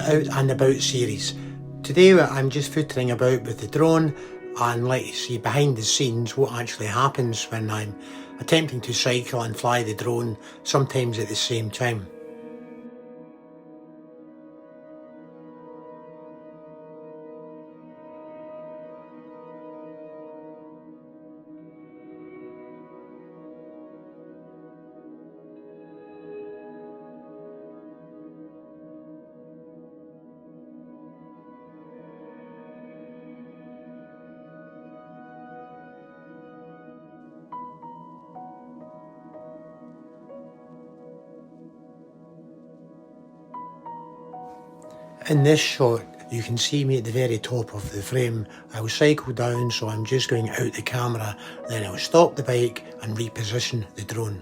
Out and About series. Today I'm just footering about with the drone and let you see behind the scenes what actually happens when I'm attempting to cycle and fly the drone, sometimes at the same time. In this shot, you can see me at the very top of the frame. I will cycle down, so I'm just going out the camera, then I'll stop the bike and reposition the drone.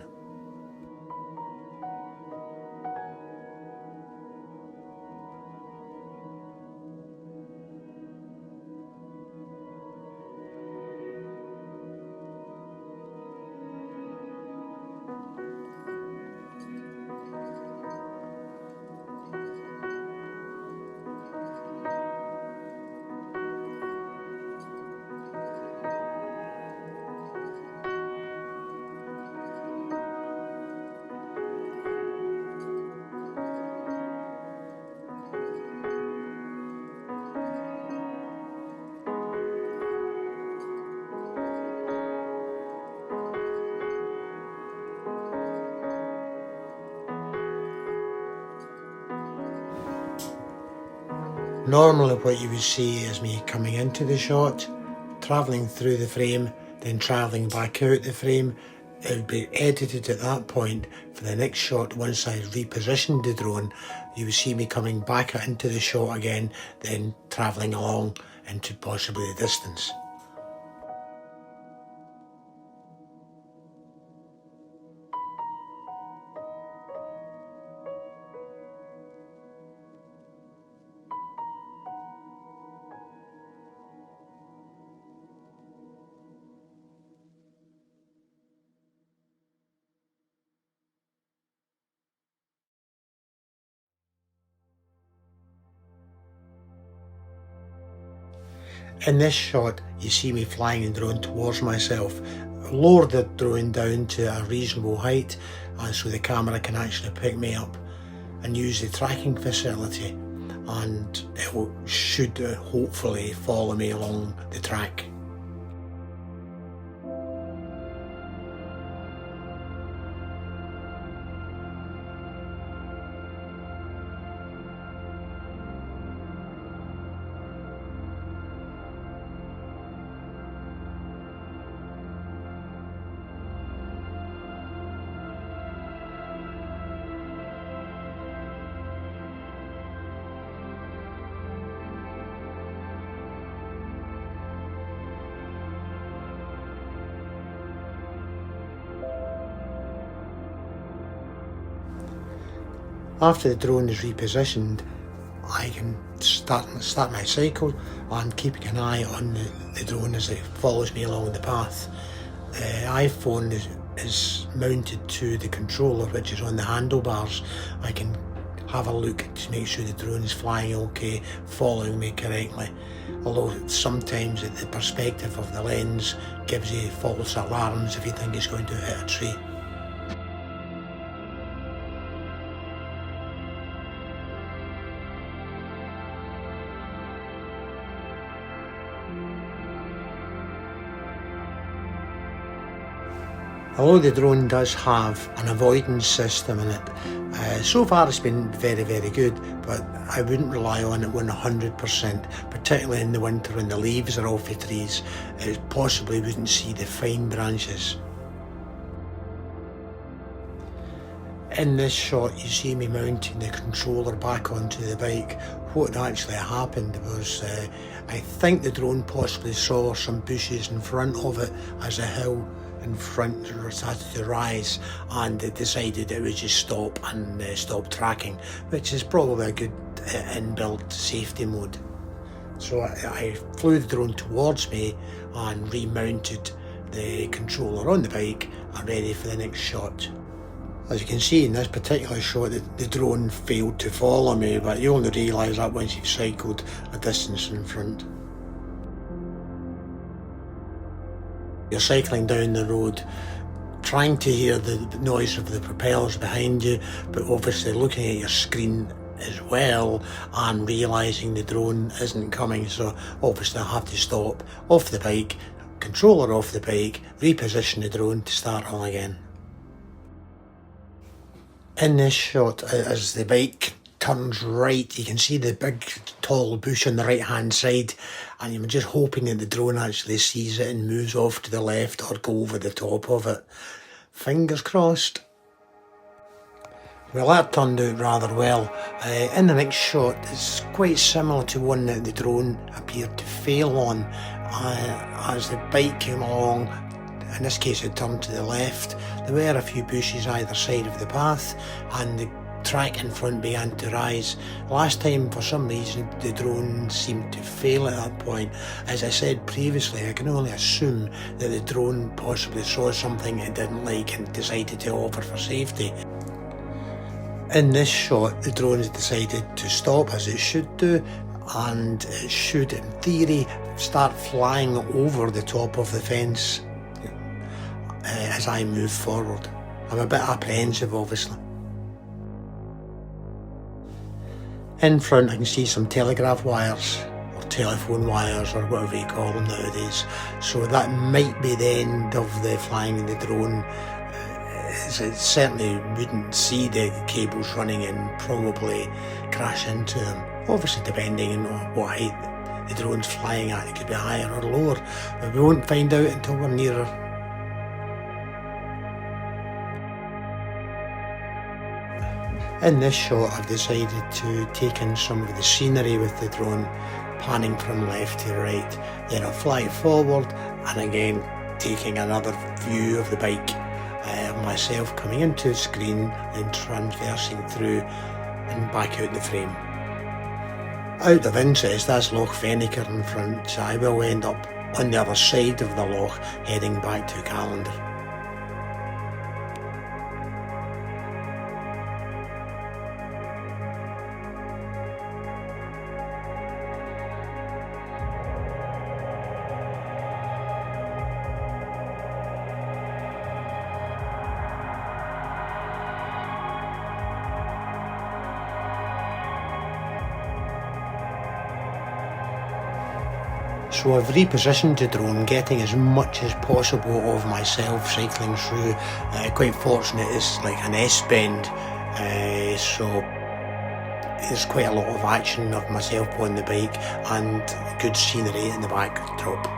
Normally what you would see is me coming into the shot, travelling through the frame, then travelling back out the frame. It would be edited at that point for the next shot. Once I repositioned the drone, you would see me coming back into the shot again, then travelling along into possibly the distance. In this shot, you see me flying the drone towards myself. Lower the drone down to a reasonable height so the camera can actually pick me up and use the tracking facility, and it should hopefully follow me along the track. After the drone is repositioned, I can start my cycle and keeping an eye on the drone as it follows me along the path. The iPhone is mounted to the controller, which is on the handlebars. I can have a look to make sure the drone is flying okay, following me correctly. Although sometimes the perspective of the lens gives you false alarms if you think it's going to hit a tree. Although the drone does have an avoidance system in it, so far it's been very good, but I wouldn't rely on it 100%, particularly in the winter when the leaves are off the trees. It possibly wouldn't see the fine branches. In this shot you see me mounting the controller back onto the bike. What actually happened was I think the drone possibly saw some bushes in front of it as a hill in front started to rise, and it decided it would just stop and stop tracking, which is probably a good inbuilt safety mode. So I flew the drone towards me and remounted the controller on the bike and ready for the next shot. As you can see in this particular shot, the drone failed to follow me, but you only realise that once you've cycled a distance in front. You're cycling down the road, trying to hear the noise of the propellers behind you, but obviously looking at your screen as well and realising the drone isn't coming, so obviously I have to stop off the bike, controller off the bike, reposition the drone to start all again. In this shot, as the bike turns right, you can see the big tall bush on the right hand side, and you're just hoping that the drone actually sees it and moves off to the left or go over the top of it. Fingers crossed. Well, that turned out rather well. In the next shot, it's quite similar to one that the drone appeared to fail on. As the bike came along, in this case it turned to the left, there were a few bushes either side of the path and the track in front began to rise. Last time, for some reason, the drone seemed to fail at that point. As I said previously, I can only assume that the drone possibly saw something it didn't like and decided to offer for safety. In this shot, the drone has decided to stop, as it should do, and it should, in theory, start flying over the top of the fence as I move forward. I'm a bit apprehensive, obviously. In front I can see some telegraph wires, or telephone wires, or whatever you call them nowadays, so that might be the end of the flying in the drone. It certainly wouldn't see the cables running and probably crash into them. Obviously depending on what height the drone's flying at, it could be higher or lower, but we won't find out until we're nearer. In this shot I've decided to take in some of the scenery with the drone, panning from left to right, then I'll fly forward and again taking another view of the bike, myself coming into the screen and transversing through and back out the frame. Out of interest, that's Loch Venator in front, so I will end up on the other side of the loch heading back to Callander. So I've repositioned the drone, getting as much as possible of myself cycling through. Quite fortunate it's like an S-bend, so there's quite a lot of action of myself on the bike and good scenery in the backdrop.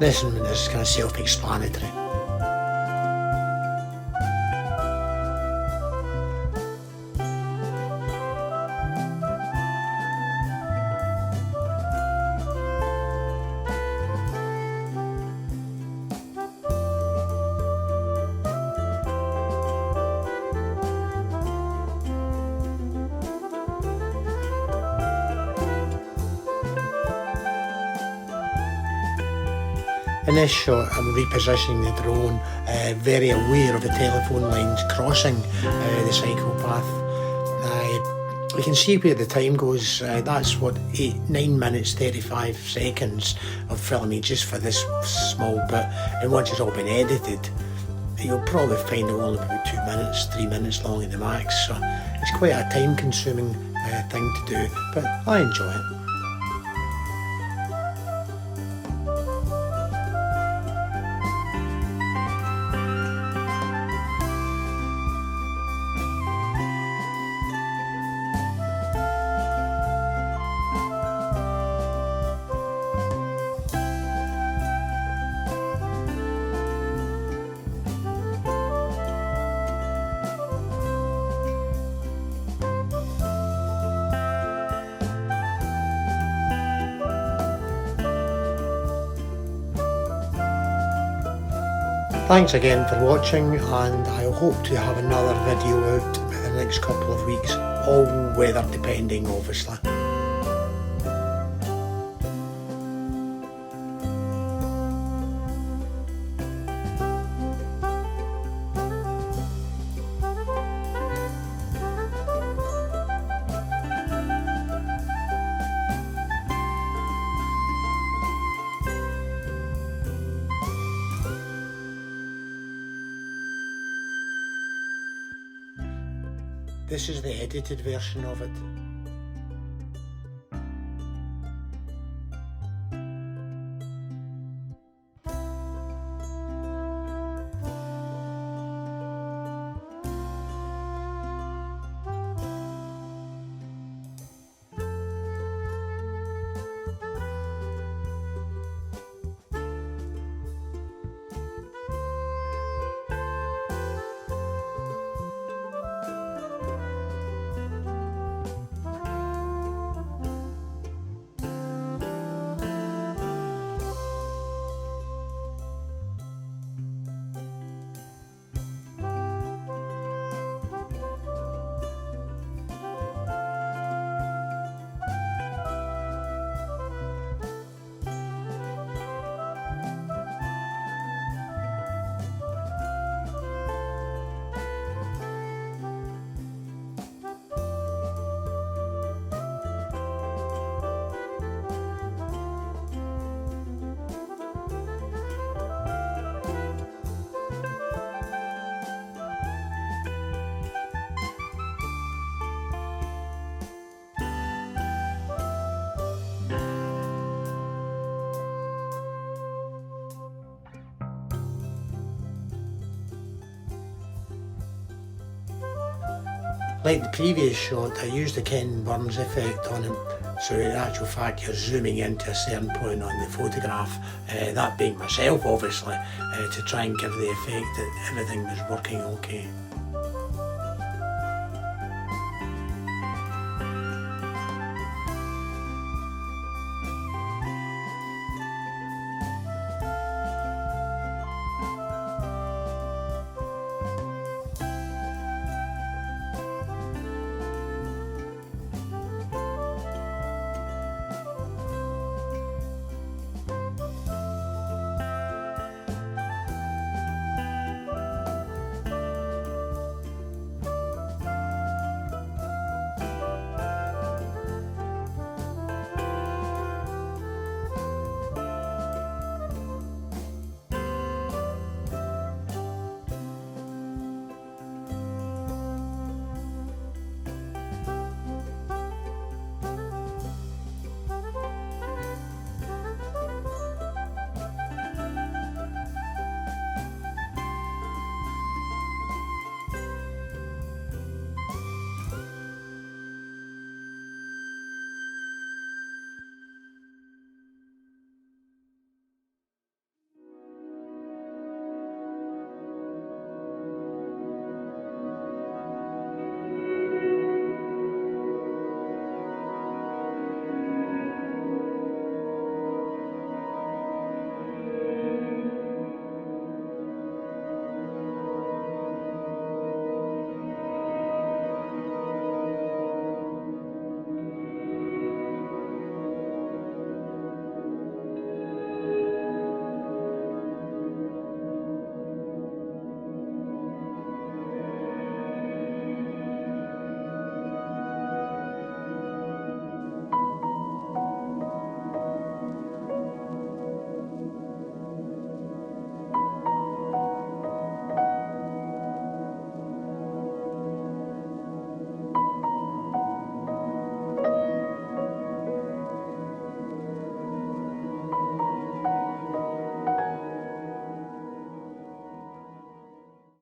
This is kind of self-explanatory. In this shot, I'm repositioning the drone, very aware of the telephone lines crossing the cycle path. You can see where the time goes. That's what 9 minutes 35 seconds of filming just for this small bit. And once it's all been edited, you'll probably find it only about 2 minutes, 3 minutes long at the max. So it's quite a time-consuming thing to do, but I enjoy it. Thanks again for watching, and I hope to have another video out in the next couple of weeks, all weather depending obviously. This is the edited version of it. Like the previous shot, I used the Ken Burns effect on him, so in actual fact you're zooming into a certain point on the photograph, that being myself obviously, to try and give the effect that everything was working okay.